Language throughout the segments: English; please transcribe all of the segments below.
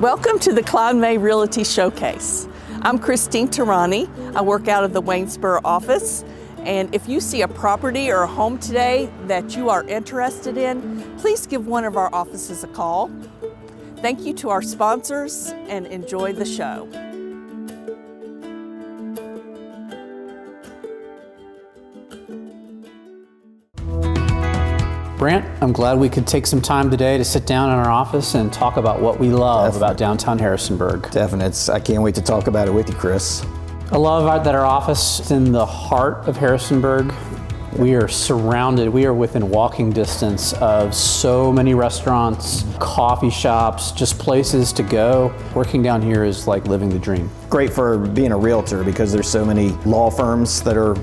Welcome to the Kline Realty Showcase. I'm Christine Tarani. I work out of the Waizecker office. And if you see a property or a home today that you are interested in, please give one of our offices a call. Thank you to our sponsors and enjoy the show. Brant, I'm glad we could take some time today to sit down in our office and talk about what we love about downtown Harrisonburg. Definitely. I can't wait to talk about it with you, Chris. I love that our office is in the heart of Harrisonburg. We are surrounded, we are within walking distance of so many restaurants, coffee shops, just places to go. Working down here is like living the dream. Great for being a realtor because there's so many law firms that are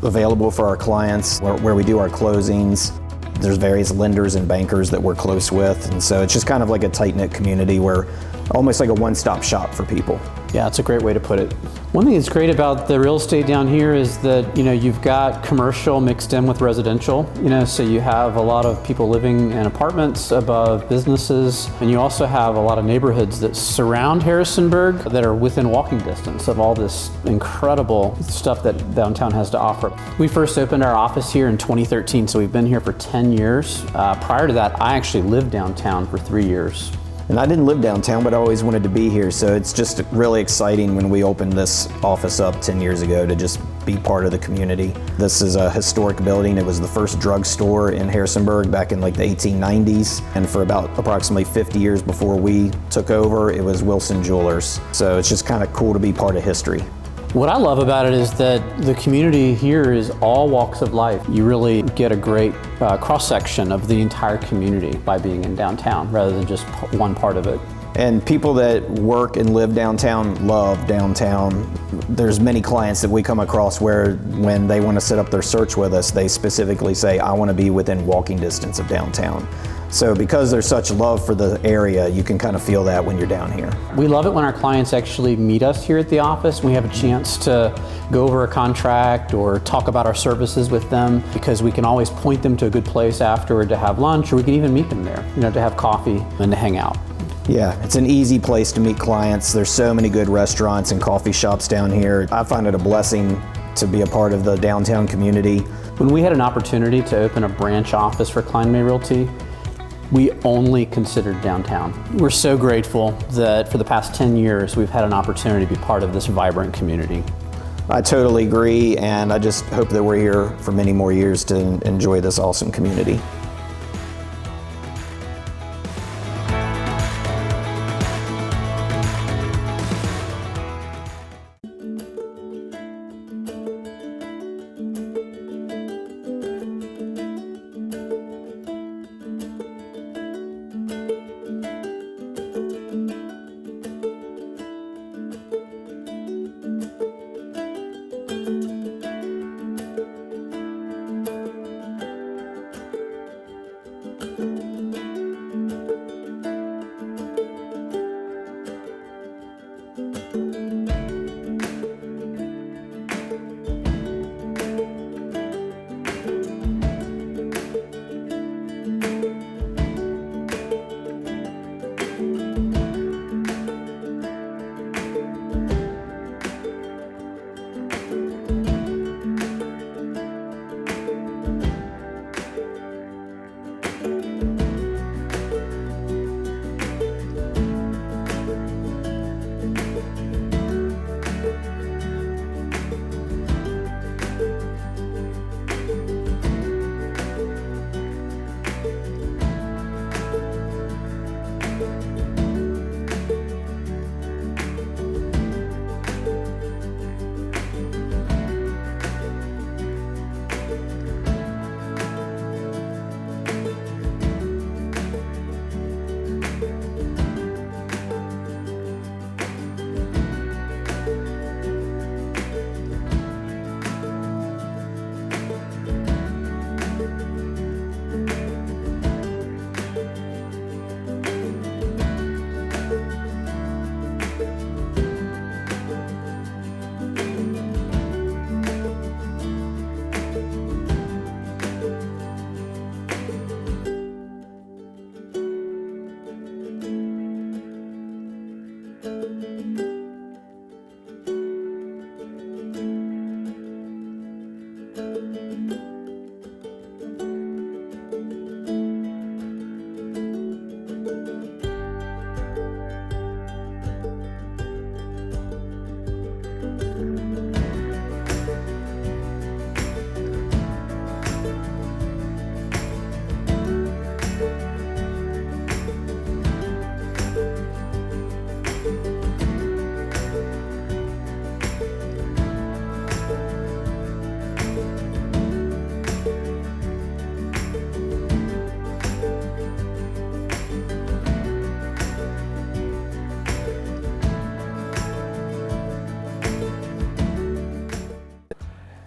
available for our clients where we do our closings. There's various lenders and bankers that we're close with, and so it's just kind of like a tight-knit community where almost like a one-stop shop for people. Yeah, it's a great way to put it. One thing that's great about the real estate down here is that, you've got commercial mixed in with residential, so you have a lot of people living in apartments above businesses, and you also have a lot of neighborhoods that surround Harrisonburg that are within walking distance of all this incredible stuff that downtown has to offer. We first opened our office here in 2013, so we've been here for 10 years. Prior to that, I actually lived downtown for 3 years. And I didn't live downtown, but I always wanted to be here, so it's just really exciting when we opened this office up 10 years ago to just be part of the community. This is a historic building. It was the first drugstore in Harrisonburg back in like the 1890s, and for about approximately 50 years before we took over, it was Wilson Jewelers. So it's just kind of cool to be part of history. What I love about it is that the community here is all walks of life. You really get a great cross-section of the entire community by being in downtown rather than just one part of it. And people that work and live downtown love downtown. There's many clients that we come across where when they want to set up their search with us, they specifically say, I want to be within walking distance of downtown. So because there's such love for the area, you can kind of feel that when you're down here. We love it when our clients actually meet us here at the office. We have a chance to go over a contract or talk about our services with them because we can always point them to a good place afterward to have lunch, or we can even meet them there, to have coffee and to hang out. Yeah, it's an easy place to meet clients. There's so many good restaurants and coffee shops down here. I find it a blessing to be a part of the downtown community. When we had an opportunity to open a branch office for Kline Realty, we only considered downtown. We're so grateful that for the past 10 years, we've had an opportunity to be part of this vibrant community. I totally agree, and I just hope that we're here for many more years to enjoy this awesome community.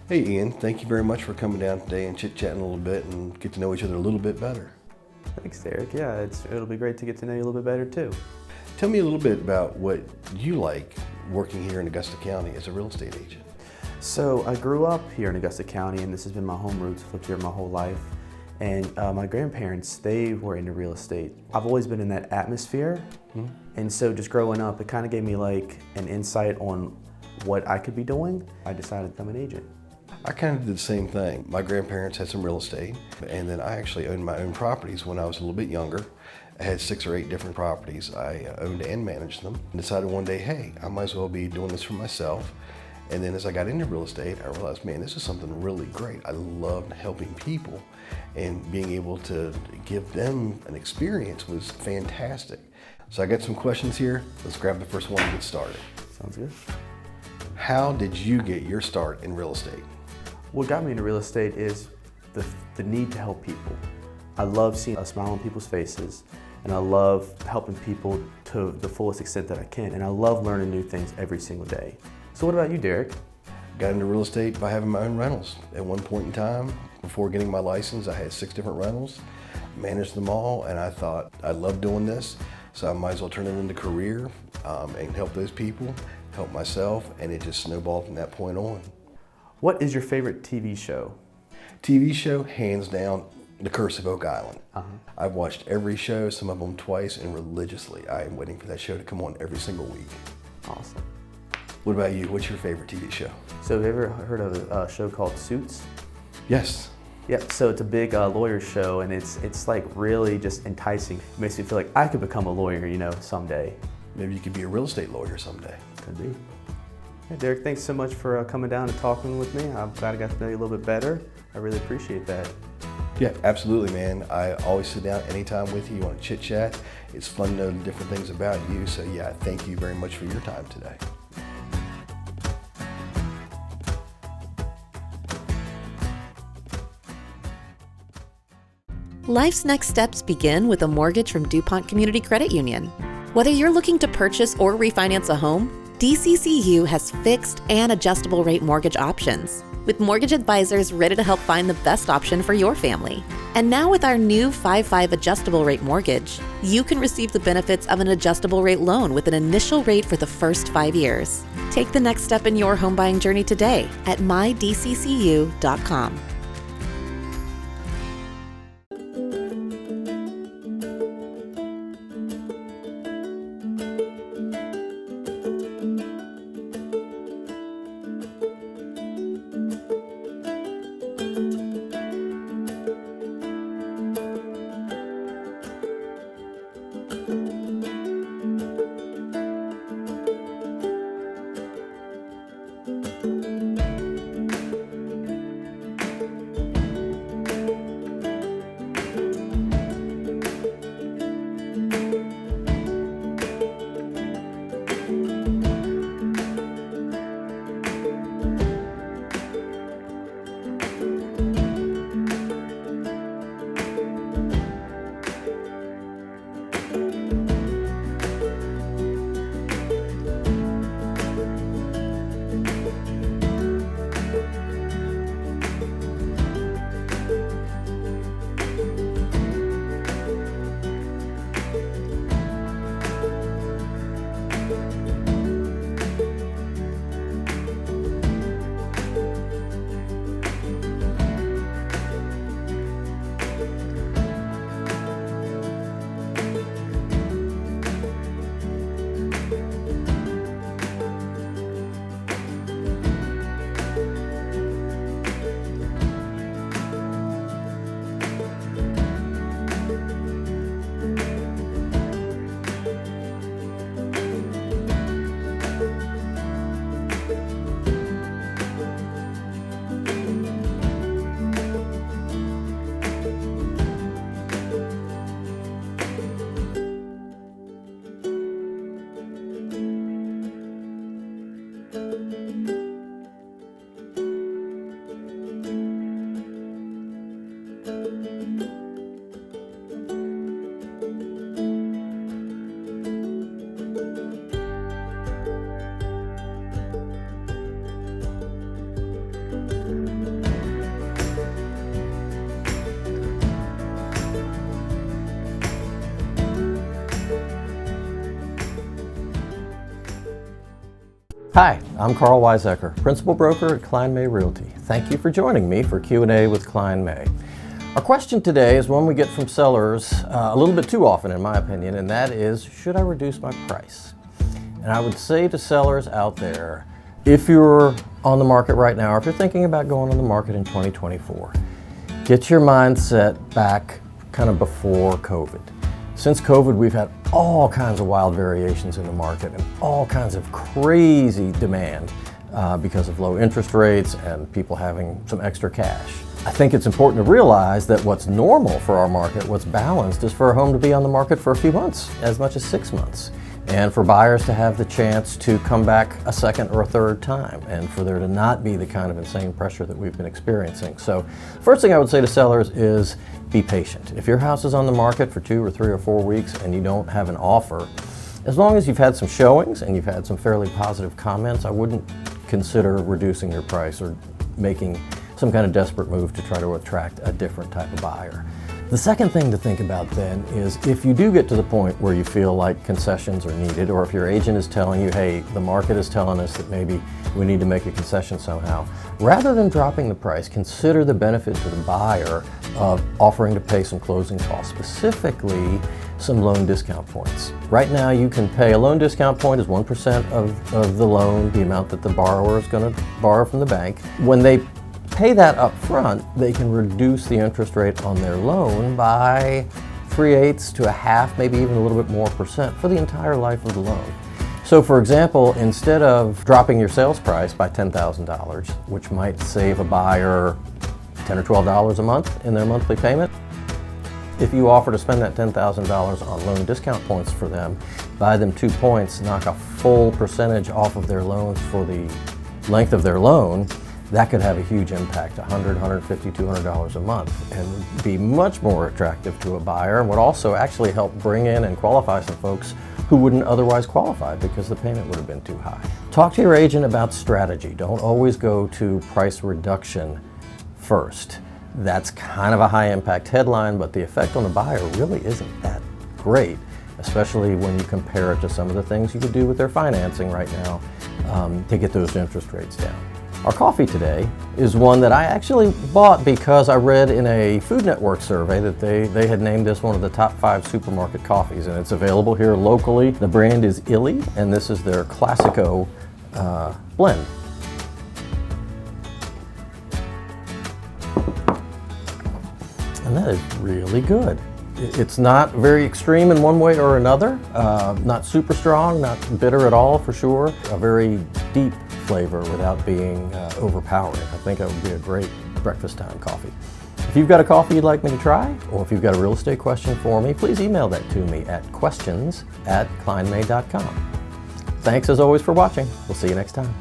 Hey Ian, thank you very much for coming down today and chit-chatting a little bit and get to know each other a little bit better. Thanks, Derek. Yeah, it'll be great to get to know you a little bit better too. Tell me a little bit about what you like working here in Augusta County as a real estate agent. So I grew up here in Augusta County, and this has been my home roots. I've lived here my whole life. And my grandparents, they were into real estate. I've always been in that atmosphere. And so just growing up, it kind of gave me like an insight on what I could be doing. I decided to become an agent. I kind of did the same thing. My grandparents had some real estate, and then I actually owned my own properties when I was a little bit younger. I had 6 or 8 different properties. I owned and managed them, and decided one day, hey, I might as well be doing this for myself. And then as I got into real estate, I realized, man, this is something really great. I loved helping people, and being able to give them an experience was fantastic. So I got some questions here. Let's grab the first one and get started. Sounds good. How did you get your start in real estate? What got me into real estate is the need to help people. I love seeing a smile on people's faces, and I love helping people to the fullest extent that I can, and I love learning new things every single day. So what about you, Derek? Got into real estate by having my own rentals. At one point in time, before getting my license, I had 6 different rentals, managed them all, and I thought I love doing this, so I might as well turn it into a career and help those people, help myself, and it just snowballed from that point on. What is your favorite TV show? TV show, hands down, The Curse of Oak Island. I've watched every show, some of them twice, and religiously. I am waiting for that show to come on every single week. Awesome. What about you? What's your favorite TV show? So have you ever heard of a show called Suits? Yes. Yep, so it's a big lawyer show, and it's like really just enticing. It makes me feel like I could become a lawyer, you know, someday. Maybe you could be a real estate lawyer someday. Could be. Hey, Derek, thanks so much for coming down and talking with me. I'm glad I got to know you a little bit better. I really appreciate that. Yeah, absolutely, man. I always sit down anytime with you. You want to chit chat. It's fun to know different things about you. So yeah, thank you very much for your time today. Life's next steps begin with a mortgage from DuPont Community Credit Union. Whether you're looking to purchase or refinance a home, DCCU has fixed and adjustable rate mortgage options, with mortgage advisors ready to help find the best option for your family. And now with our new 5/5 adjustable rate mortgage, you can receive the benefits of an adjustable rate loan with an initial rate for the first 5 years. Take the next step in your home buying journey today at mydccu.com. Hi, I'm Karl Waizecker, Principal Broker at Kline Realty. Thank you for joining me for Q&A with Kline. Our question today is one we get from sellers a little bit too often in my opinion, and that is, should I reduce my price? And I would say to sellers out there, if you're on the market right now, or if you're thinking about going on the market in 2024, get your mindset back kind of before COVID. Since COVID, we've had all kinds of wild variations in the market and all kinds of crazy demand because of low interest rates and people having some extra cash. I think it's important to realize that what's normal for our market, what's balanced, is for a home to be on the market for a few months, as much as 6 months, and for buyers to have the chance to come back a second or a third time, and for there to not be the kind of insane pressure that we've been experiencing. So, first thing I would say to sellers is be patient. If your house is on the market for 2 or 3 or 4 weeks and you don't have an offer, as long as you've had some showings and you've had some fairly positive comments, I wouldn't consider reducing your price or making some kind of desperate move to try to attract a different type of buyer. The second thing to think about then is if you do get to the point where you feel like concessions are needed, or if your agent is telling you, hey, the market is telling us that maybe we need to make a concession somehow, rather than dropping the price, consider the benefit to the buyer of offering to pay some closing costs, specifically some loan discount points. Right now you can pay, a loan discount point is 1% of the loan, the amount that the borrower is going to borrow from the bank. When they pay that up front, they can reduce the interest rate on their loan by 3/8 to a half, maybe even a little bit more percent for the entire life of the loan. So for example, instead of dropping your sales price by $10,000, which might save a buyer $10 or $12 a month in their monthly payment, if you offer to spend that $10,000 on loan discount points for them, buy them 2 points, knock a full percentage off of their loan for the length of their loan, that could have a huge impact, $100, $150, $200 a month, and be much more attractive to a buyer, and would also actually help bring in and qualify some folks who wouldn't otherwise qualify because the payment would have been too high. Talk to your agent about strategy. Don't always go to price reduction first. That's kind of a high impact headline, but the effect on the buyer really isn't that great, especially when you compare it to some of the things you could do with their financing right now to get those interest rates down. Our coffee today is one that I actually bought because I read in a Food Network survey that they had named this one of the top 5 supermarket coffees, and it's available here locally. The brand is Illy, and this is their Classico blend. And that is really good. It's not very extreme in one way or another, not super strong, not bitter at all for sure, a very deep flavor without being overpowering. I think that would be a great breakfast time coffee. If you've got a coffee you'd like me to try, or if you've got a real estate question for me, please email that to me at questions@klineme.com. Thanks as always for watching. We'll see you next time.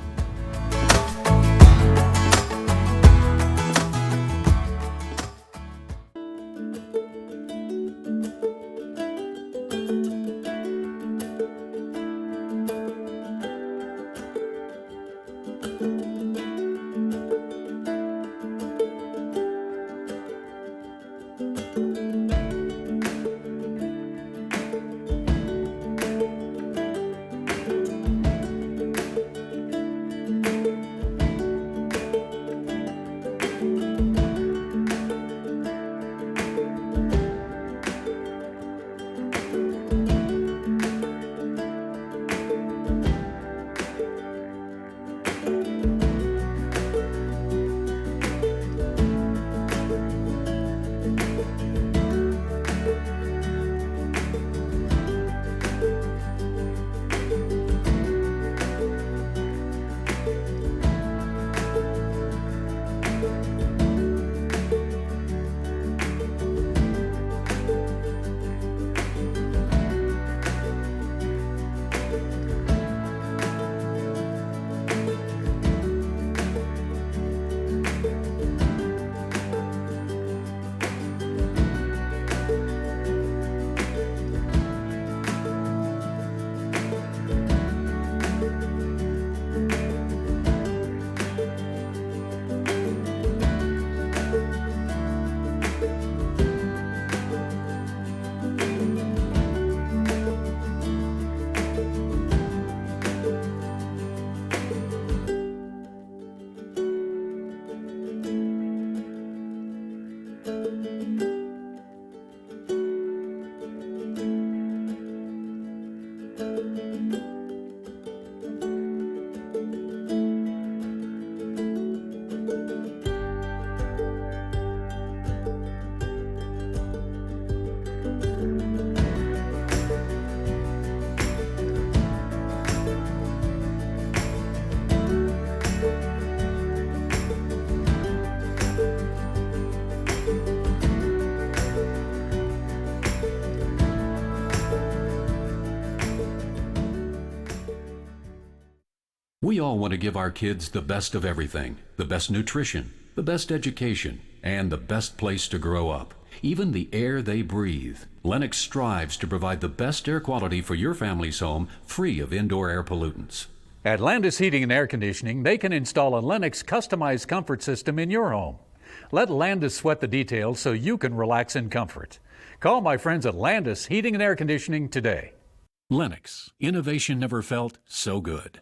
We all want to give our kids the best of everything, the best nutrition, the best education, and the best place to grow up. Even the air they breathe. Lennox strives to provide the best air quality for your family's home, free of indoor air pollutants. At Landis Heating and Air Conditioning, they can install a Lennox customized comfort system in your home. Let Landis sweat the details so you can relax in comfort. Call my friends at Landis Heating and Air Conditioning today. Lennox, innovation never felt so good.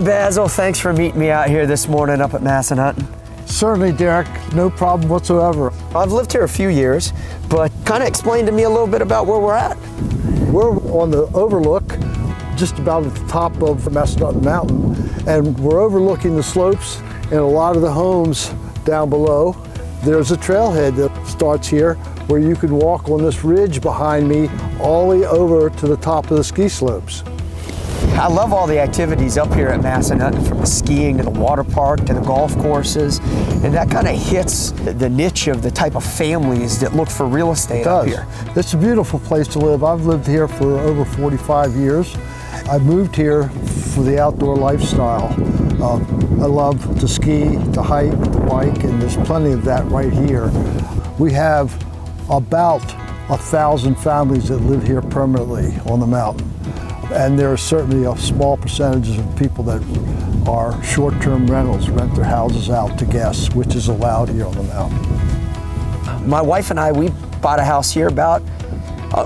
Basil, thanks for meeting me out here this morning up at Massanutten. Certainly, Derek, no problem whatsoever. I've lived here a few years, but kind of explain to me a little bit about where we're at. We're on the overlook, just about at the top of the Massanutten Mountain, and we're overlooking the slopes and a lot of the homes down below. There's a trailhead that starts here where you can walk on this ridge behind me all the way over to the top of the ski slopes. I love all the activities up here at Massanutten, from the skiing to the water park to the golf courses, and that kind of hits the niche of the type of families that look for real estate up here. It's a beautiful place to live. I've lived here for over 45 years. I moved here for the outdoor lifestyle. I love to ski, to hike, to bike, and there's plenty of that right here. We have about 1,000 families that live here permanently on the mountain. And there are certainly a small percentage of people that are short-term rentals, rent their houses out to guests, which is allowed here on the mountain. My wife and I, we bought a house here about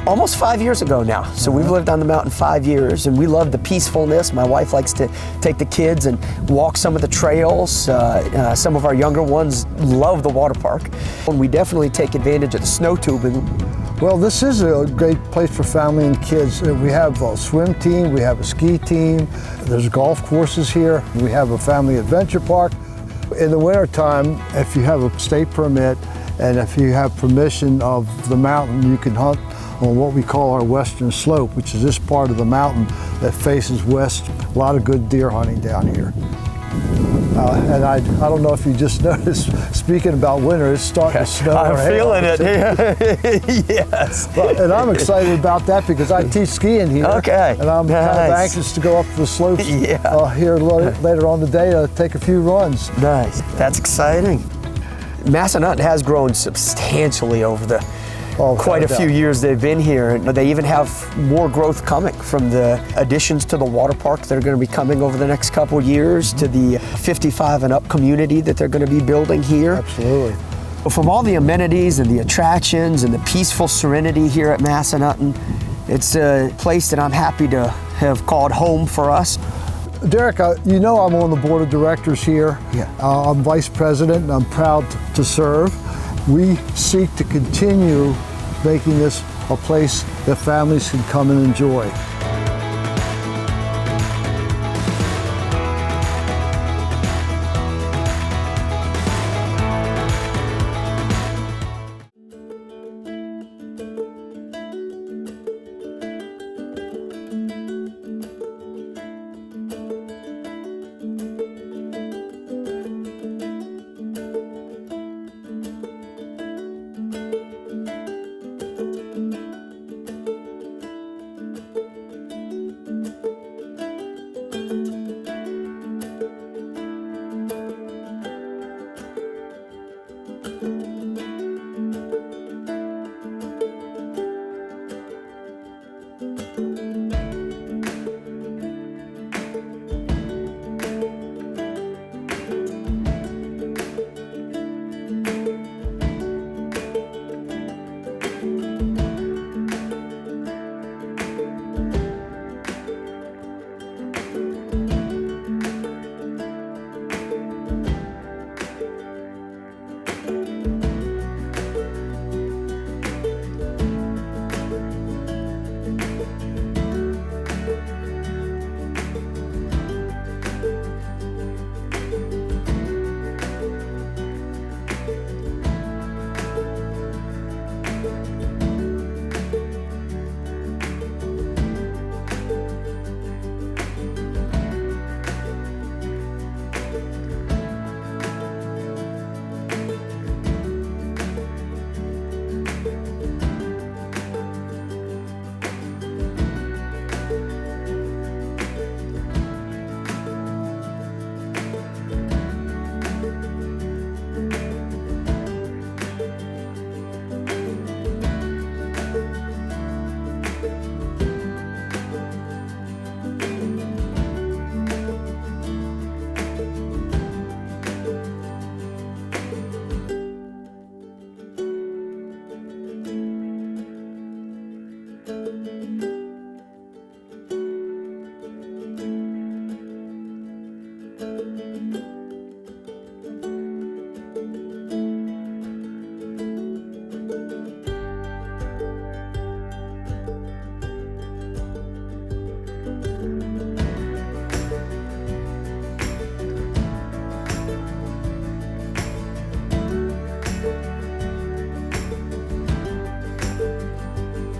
almost 5 years ago now. So we've lived on the mountain 5 years, and we love the peacefulness. My wife likes to take the kids and walk some of the trails. Some of our younger ones love the water park. And we definitely take advantage of the snow tubing. Well, this is a great place for family and kids. We have a swim team, we have a ski team, there's golf courses here, we have a family adventure park. In the wintertime, if you have a state permit and if you have permission of the mountain, you can hunt on what we call our western slope, which is this part of the mountain that faces west. A lot of good deer hunting down here. And I don't know if you just noticed, speaking about winter, it's starting to snow. I'm feeling it. Yes. And I'm excited about that because I teach skiing here. Okay. And I'm kind of anxious to go up to the slopes here later on today to take a few runs. Nice. That's exciting. Massanutten has grown substantially over the quite a few years they've been here. And they even have more growth coming from the additions to the water park that are going to be coming over the next couple of years, to the 55 and up community that they're going to be building here. Absolutely. From all the amenities and the attractions and the peaceful serenity here at Massanutten, it's a place that I'm happy to have called home for us. Derek, you know I'm on the board of directors here. Yeah. I'm vice president and I'm proud to serve. We seek to continue making this a place that families can come and enjoy.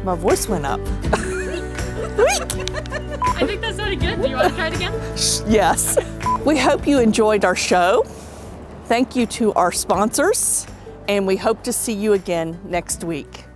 My voice went up. I think that sounded good. Do you want to try it again? Yes. We hope you enjoyed our show. Thank you to our sponsors, and we hope to see you again next week.